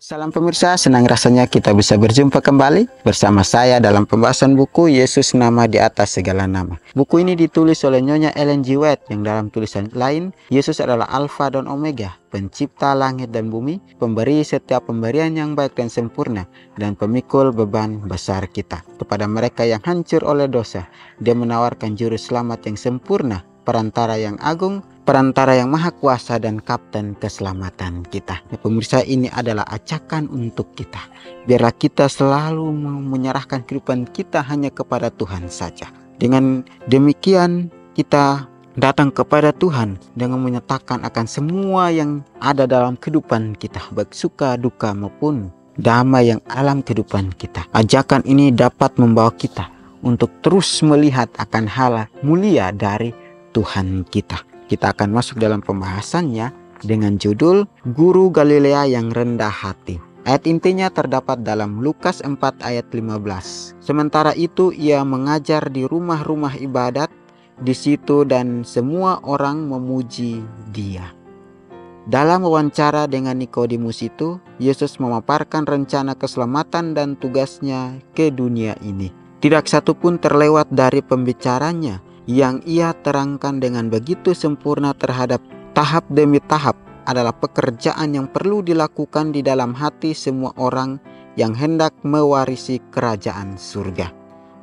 Salam pemirsa, senang rasanya kita bisa berjumpa kembali bersama saya dalam pembahasan buku Yesus Nama di Atas Segala Nama. Buku ini ditulis oleh Nyonya Ellen G. White yang dalam tulisan lain, Yesus adalah Alfa dan Omega, pencipta langit dan bumi, pemberi setiap pemberian yang baik dan sempurna, dan pemikul beban besar kita. Kepada mereka yang hancur oleh dosa, Dia menawarkan juru selamat yang sempurna, perantara yang agung, perantara yang maha kuasa, dan kapten keselamatan kita. Ya, pemirsa, ini adalah ajakan untuk kita. Biarlah kita selalu menyerahkan kehidupan kita hanya kepada Tuhan saja. Dengan demikian kita datang kepada Tuhan dengan menyatakan akan semua yang ada dalam kehidupan kita, baik suka, duka maupun damai yang alam kehidupan kita. Ajakan ini dapat membawa kita untuk terus melihat akan hal mulia dari Tuhan kita. Kita akan masuk dalam pembahasannya dengan judul Guru Galilea yang Rendah Hati. Ayat intinya terdapat dalam Lukas 4 ayat 15. Sementara itu ia mengajar di rumah-rumah ibadat di situ dan semua orang memuji Dia. Dalam wawancara dengan Nikodemus itu, Yesus memaparkan rencana keselamatan dan tugasnya ke dunia ini. Tidak satu pun terlewat dari pembicaranya yang ia terangkan dengan begitu sempurna terhadap tahap demi tahap adalah pekerjaan yang perlu dilakukan di dalam hati semua orang yang hendak mewarisi kerajaan surga.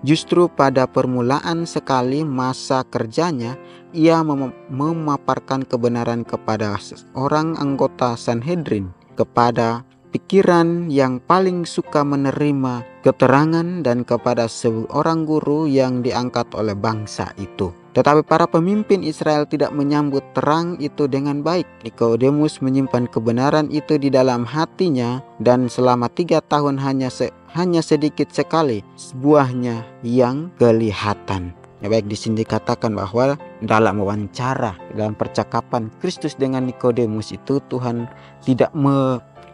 Justru pada permulaan sekali masa kerjanya, ia memaparkan kebenaran kepada seorang anggota Sanhedrin, kepada pikiran yang paling suka menerima keterangan, dan kepada seorang guru yang diangkat oleh bangsa itu. Tetapi para pemimpin Israel tidak menyambut terang itu dengan baik. Nikodemus menyimpan kebenaran itu di dalam hatinya, dan selama 3 tahun hanya sedikit sekali buahnya yang kelihatan. Ya, baik, di sini dikatakan bahwa dalam wawancara, dalam percakapan Kristus dengan Nikodemus itu, Tuhan tidak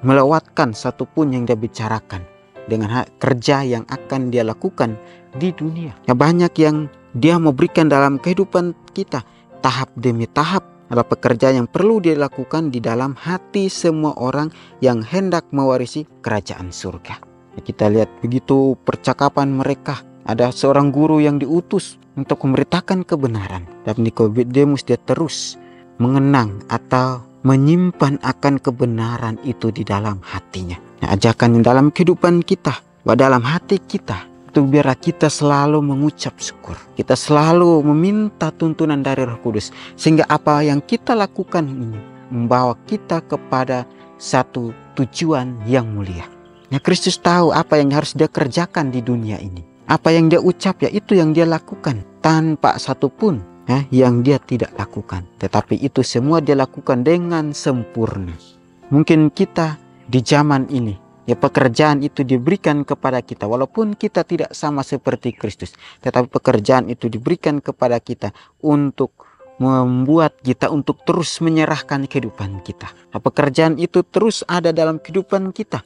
melewatkan satupun yang Dia bicarakan dengan kerja yang akan Dia lakukan di dunia. Ya, banyak yang Dia memberikan dalam kehidupan kita, tahap demi tahap adalah pekerjaan yang perlu dilakukan di dalam hati semua orang yang hendak mewarisi kerajaan surga. Ya, kita lihat begitu percakapan mereka. Ada seorang guru yang diutus untuk memberitakan kebenaran, dan Nikodemus dia terus mengenang atau menyimpan akan kebenaran itu di dalam hatinya. Nah, ajakan dalam kehidupan kita, dalam hati kita, itu biarlah kita selalu mengucap syukur. Kita selalu meminta tuntunan dari Roh Kudus, sehingga apa yang kita lakukan ini membawa kita kepada satu tujuan yang mulia. Ya, Kristus tahu apa yang harus Dia kerjakan di dunia ini. Apa yang Dia ucap, ya itu yang Dia lakukan, tanpa satupun yang Dia tidak lakukan. Tetapi itu semua Dia lakukan dengan sempurna. Mungkin kita di zaman ini, ya pekerjaan itu diberikan kepada kita, walaupun kita tidak sama seperti Kristus, tetapi pekerjaan itu diberikan kepada kita untuk membuat kita untuk terus menyerahkan kehidupan kita. Nah, pekerjaan itu terus ada dalam kehidupan kita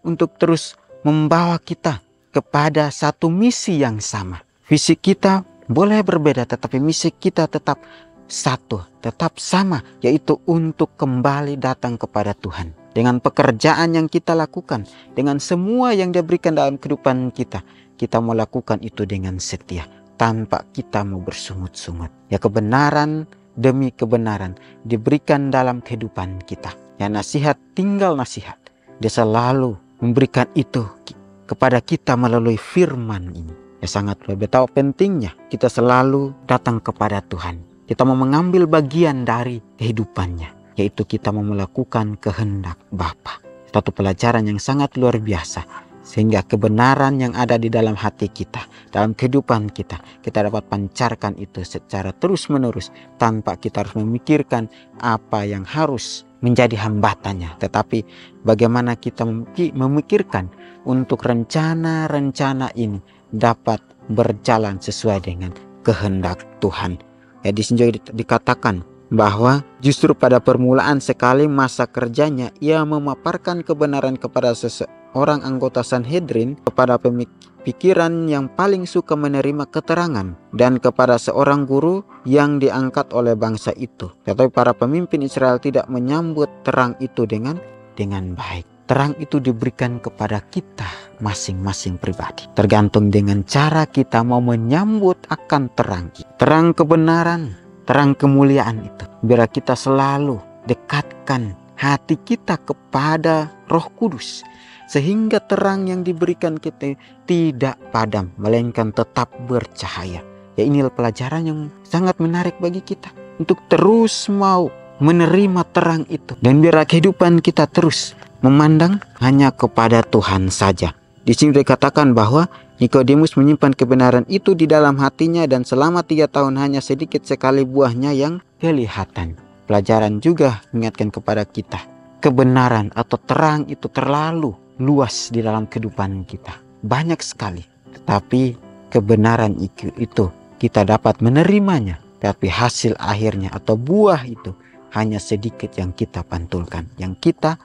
untuk terus membawa kita kepada satu misi yang sama. Visi kita boleh berbeda, tetapi misi kita tetap satu, tetap sama, yaitu untuk kembali datang kepada Tuhan. Dengan pekerjaan yang kita lakukan, dengan semua yang Dia berikan dalam kehidupan kita, kita mau lakukan itu dengan setia, tanpa kita mau bersungut-sungut. Ya, kebenaran demi kebenaran diberikan dalam kehidupan kita. Ya, nasihat tinggal nasihat. Dia selalu memberikan itu kepada kita melalui firman ini. Ya, sangat betapa pentingnya kita selalu datang kepada Tuhan. Kita mau mengambil bagian dari kehidupannya, yaitu kita mau melakukan kehendak Bapa. Satu pelajaran yang sangat luar biasa, sehingga kebenaran yang ada di dalam hati kita, dalam kehidupan kita, kita dapat pancarkan itu secara terus-menerus tanpa kita harus memikirkan apa yang harus menjadi hambatannya, tetapi bagaimana kita memikirkan untuk rencana-rencana ini dapat berjalan sesuai dengan kehendak Tuhan. Ya, di sini dikatakan bahwa justru pada permulaan sekali masa kerjanya, ia memaparkan kebenaran kepada seorang anggota Sanhedrin, kepada pikiran yang paling suka menerima keterangan, dan kepada seorang guru yang diangkat oleh bangsa itu. Tetapi para pemimpin Israel tidak menyambut terang itu dengan baik. terang itu diberikan kepada kita masing-masing pribadi. Tergantung dengan cara kita mau menyambut akan terang. Terang kebenaran, terang kemuliaan itu. Biar kita selalu dekatkan hati kita kepada Roh Kudus. Sehingga terang yang diberikan kita tidak padam, melainkan tetap bercahaya. Ya, inilah pelajaran yang sangat menarik bagi kita. Untuk terus mau menerima terang itu. Dan biar kehidupan kita terus memandang hanya kepada Tuhan saja. Di sini dikatakan bahwa Nikodemus menyimpan kebenaran itu di dalam hatinya dan selama 3 tahun hanya sedikit sekali buahnya yang kelihatan. Pelajaran juga mengingatkan kepada kita. Kebenaran atau terang itu terlalu luas di dalam kehidupan kita. Banyak sekali. Tetapi kebenaran itu kita dapat menerimanya. Tapi hasil akhirnya atau buah itu hanya sedikit yang kita pantulkan, yang kita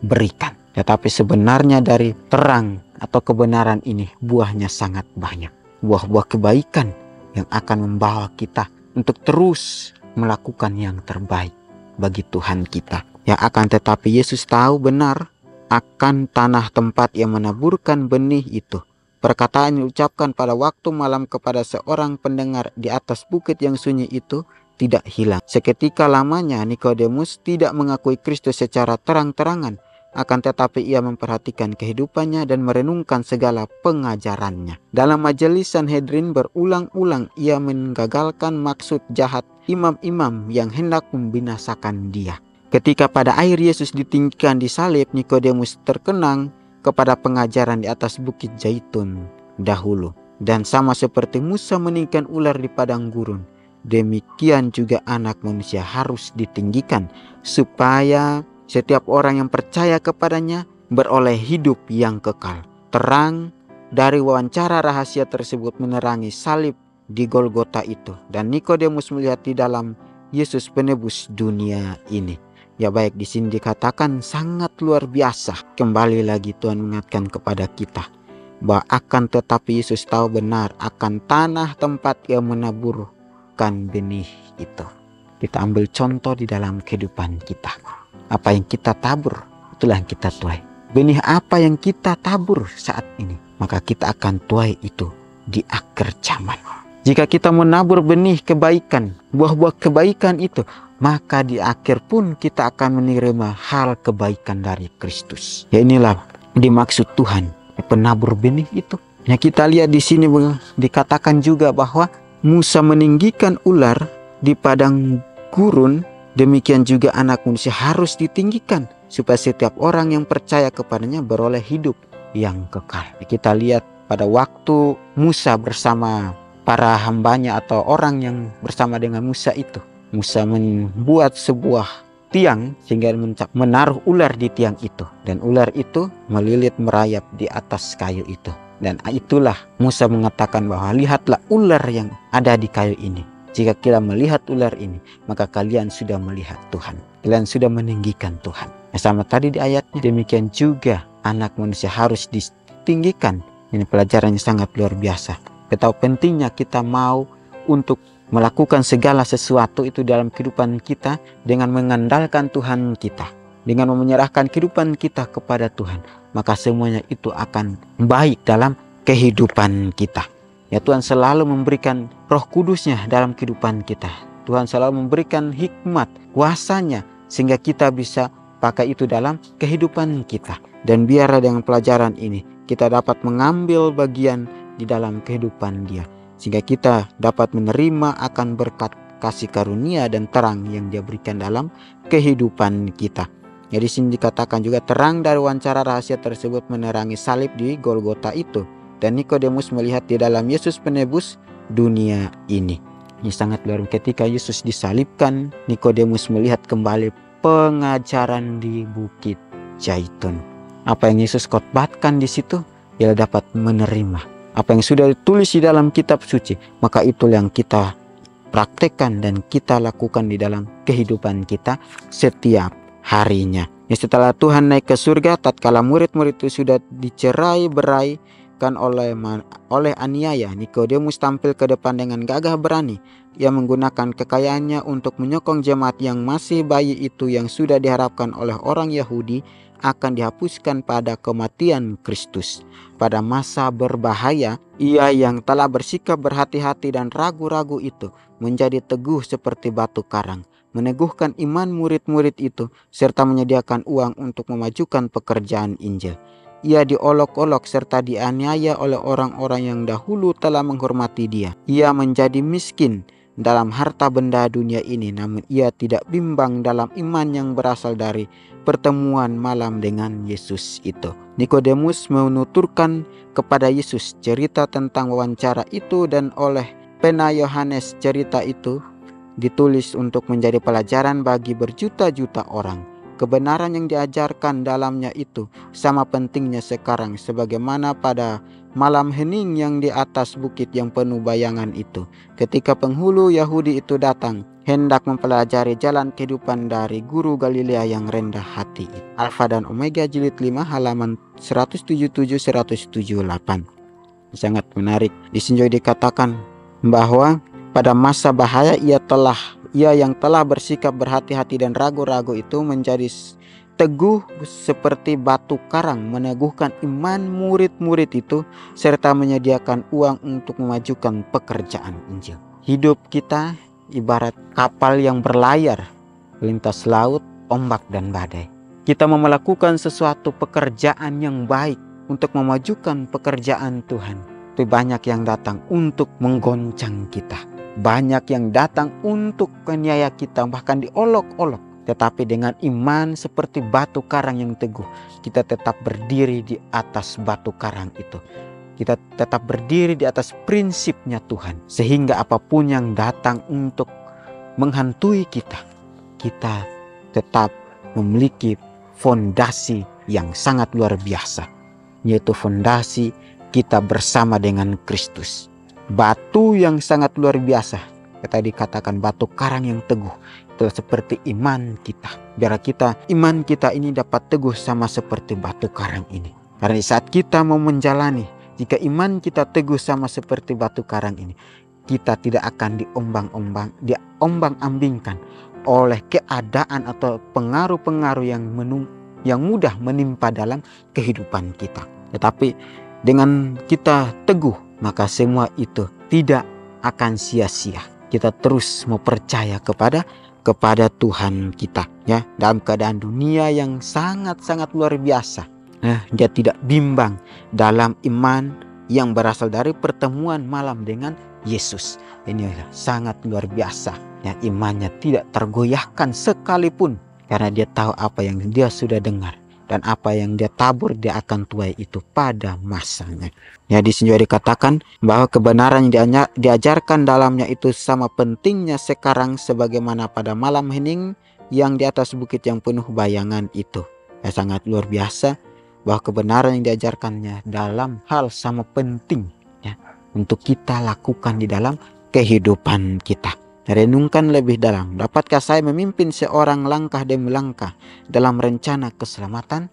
berikan. Tetapi sebenarnya dari terang atau kebenaran ini buahnya sangat banyak. Buah-buah kebaikan yang akan membawa kita untuk terus melakukan yang terbaik bagi Tuhan kita. Yang akan tetapi Yesus tahu benar akan tanah tempat yang menaburkan benih itu. Perkataan yang diucapkan pada waktu malam kepada seorang pendengar di atas bukit yang sunyi itu tidak hilang. Seketika lamanya Nikodemus tidak mengakui Kristus secara terang-terangan, akan tetapi ia memperhatikan kehidupannya dan merenungkan segala pengajarannya. Dalam majelis Sanhedrin berulang-ulang ia menggagalkan maksud jahat imam-imam yang hendak membinasakan dia. Ketika pada akhir Yesus ditinggikan di salib, Nikodemus terkenang kepada pengajaran di atas bukit Zaitun dahulu. Dan sama seperti Musa meninggikan ular di padang gurun, demikian juga Anak Manusia harus ditinggikan, supaya setiap orang yang percaya kepadanya beroleh hidup yang kekal. Terang dari wawancara rahasia tersebut menerangi salib di Golgota itu. Dan Nikodemus melihat di dalam Yesus penebus dunia ini. Ya baik, di sini dikatakan sangat luar biasa. Kembali lagi Tuhan mengingatkan kepada kita bahwa akan tetapi Yesus tahu benar akan tanah tempat yang menaburkan benih itu. Kita ambil contoh di dalam kehidupan kita. Apa yang kita tabur, itulah yang kita tuai. Benih apa yang kita tabur saat ini, maka kita akan tuai itu di akhir zaman. Jika kita menabur benih kebaikan, buah-buah kebaikan itu, maka di akhir pun kita akan menerima hal kebaikan dari Kristus. Ya, inilah dimaksud Tuhan, penabur benih itu. Ya, kita lihat di sini dikatakan juga bahwa Musa meninggikan ular di padang gurun, demikian juga Anak Manusia harus ditinggikan supaya setiap orang yang percaya kepadanya beroleh hidup yang kekal. Kita lihat pada waktu Musa bersama para hambanya atau orang yang bersama dengan Musa itu, Musa membuat sebuah tiang sehingga menaruh ular di tiang itu, dan ular itu melilit merayap di atas kayu itu. Dan itulah Musa mengatakan bahwa lihatlah ular yang ada di kayu ini. Jika kita melihat ular ini, maka kalian sudah melihat Tuhan. Kalian sudah meninggikan Tuhan. Sama tadi di ayatnya, demikian juga Anak Manusia harus ditinggikan. Ini pelajarannya sangat luar biasa. Betapa pentingnya kita mau untuk melakukan segala sesuatu itu dalam kehidupan kita dengan mengandalkan Tuhan kita, dengan menyerahkan kehidupan kita kepada Tuhan, maka semuanya itu akan baik dalam kehidupan kita. Ya, Tuhan selalu memberikan Roh Kudus-Nya dalam kehidupan kita. Tuhan selalu memberikan hikmat, kuasa-Nya, sehingga kita bisa pakai itu dalam kehidupan kita. Dan biarlah dengan pelajaran ini kita dapat mengambil bagian di dalam kehidupan Dia, sehingga kita dapat menerima akan berkat kasih karunia dan terang yang Dia berikan dalam kehidupan kita. Jadi sini dikatakan juga terang dari wawancara rahasia tersebut menerangi salib di Golgota itu, dan Nikodemus melihat di dalam Yesus penebus dunia ini. Ini sangat luar biasa. Ketika Yesus disalibkan, Nikodemus melihat kembali pengajaran di Bukit Zaitun. Apa yang Yesus khotbahkan di situ, ia dapat menerima. Apa yang sudah ditulis di dalam kitab suci, maka itu yang kita praktekkan dan kita lakukan di dalam kehidupan kita setiap harinya. Ya, setelah Tuhan naik ke surga, tatkala murid-murid itu sudah dicerai-beraikan oleh aniaya, Nikodemus tampil ke depan dengan gagah berani ia menggunakan kekayaannya untuk menyokong jemaat yang masih bayi itu yang sudah diharapkan oleh orang Yahudi akan dihapuskan pada kematian Kristus. Pada masa berbahaya, ia yang telah bersikap berhati-hati dan ragu-ragu itu menjadi teguh seperti batu karang, meneguhkan iman murid-murid itu, serta menyediakan uang untuk memajukan pekerjaan Injil. Ia diolok-olok serta dianiaya oleh orang-orang yang dahulu telah menghormati dia. Ia menjadi miskin dalam harta benda dunia ini, namun ia tidak bimbang dalam iman yang berasal dari pertemuan malam dengan Yesus itu. Nikodemus menuturkan kepada Yesus cerita tentang wawancara itu, dan oleh pena Yohanes cerita itu ditulis untuk menjadi pelajaran bagi berjuta-juta orang. Kebenaran yang diajarkan dalamnya itu sama pentingnya sekarang sebagaimana pada malam hening yang di atas bukit yang penuh bayangan itu, ketika penghulu Yahudi itu datang hendak mempelajari jalan kehidupan dari guru Galilea yang rendah hati. Alfa dan Omega jilid 5 halaman 177-178. Sangat menarik. Di sini dikatakan bahwa pada masa bahaya ia yang telah bersikap berhati-hati dan ragu-ragu itu menjadi teguh seperti batu karang, meneguhkan iman murid-murid itu, serta menyediakan uang untuk memajukan pekerjaan Injil. Hidup kita ibarat kapal yang berlayar lintas laut, ombak dan badai. Kita mau melakukan sesuatu pekerjaan yang baik untuk memajukan pekerjaan Tuhan, tapi banyak yang datang untuk menggoncang kita. Banyak yang datang untuk menganiaya kita, bahkan diolok-olok. Tetapi dengan iman seperti batu karang yang teguh, kita tetap berdiri di atas batu karang itu. Kita tetap berdiri di atas prinsipnya Tuhan. Sehingga apapun yang datang untuk menghantui kita, kita tetap memiliki fondasi yang sangat luar biasa, yaitu fondasi kita bersama dengan Kristus. Batu yang sangat luar biasa, kita dikatakan batu karang yang teguh, itu seperti iman kita. Biar iman kita ini dapat teguh sama seperti batu karang ini. Karena di saat kita mau menjalani, jika iman kita teguh sama seperti batu karang ini, kita tidak akan diombang-ambingkan oleh keadaan atau pengaruh-pengaruh yang mudah menimpa dalam kehidupan kita. Tetapi dengan kita teguh, maka semua itu tidak akan sia-sia. Kita terus mau percaya kepada Tuhan kita, ya, dalam keadaan dunia yang sangat-sangat luar biasa. Dia tidak bimbang dalam iman yang berasal dari pertemuan malam dengan Yesus. Ini sangat luar biasa, ya, imannya tidak tergoyahkan sekalipun, karena dia tahu apa yang dia sudah dengar. Dan apa yang dia tabur dia akan tuai itu pada masanya. Ya, di sini juga dikatakan bahwa kebenaran yang diajarkan dalamnya itu sama pentingnya sekarang sebagaimana pada malam hening yang di atas bukit yang penuh bayangan itu. Ya, sangat luar biasa bahwa kebenaran yang diajarkannya dalam hal sama penting, ya, untuk kita lakukan di dalam kehidupan kita. Renungkan lebih dalam, dapatkah saya memimpin seorang langkah demi langkah dalam rencana keselamatan?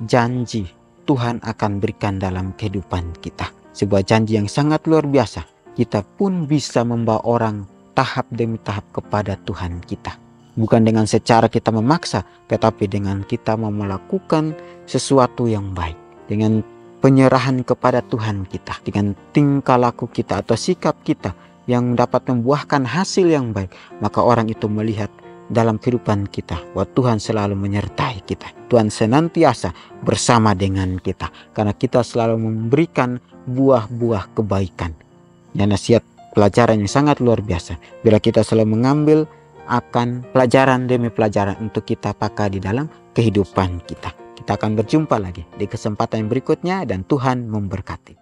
Janji Tuhan akan berikan dalam kehidupan kita. Sebuah janji yang sangat luar biasa. Kita pun bisa membawa orang tahap demi tahap kepada Tuhan kita. Bukan dengan secara kita memaksa, tetapi dengan kita mau melakukan sesuatu yang baik. Dengan penyerahan kepada Tuhan kita. Dengan tingkah laku kita atau sikap kita yang dapat membuahkan hasil yang baik, maka orang itu melihat dalam kehidupan kita bahwa Tuhan selalu menyertai kita. Tuhan senantiasa bersama dengan kita, karena kita selalu memberikan buah-buah kebaikan. Ya, nasihat pelajaran yang sangat luar biasa bila kita selalu mengambil akan pelajaran demi pelajaran untuk kita pakai di dalam kehidupan kita. Kita akan berjumpa lagi di kesempatan yang berikutnya, dan Tuhan memberkati.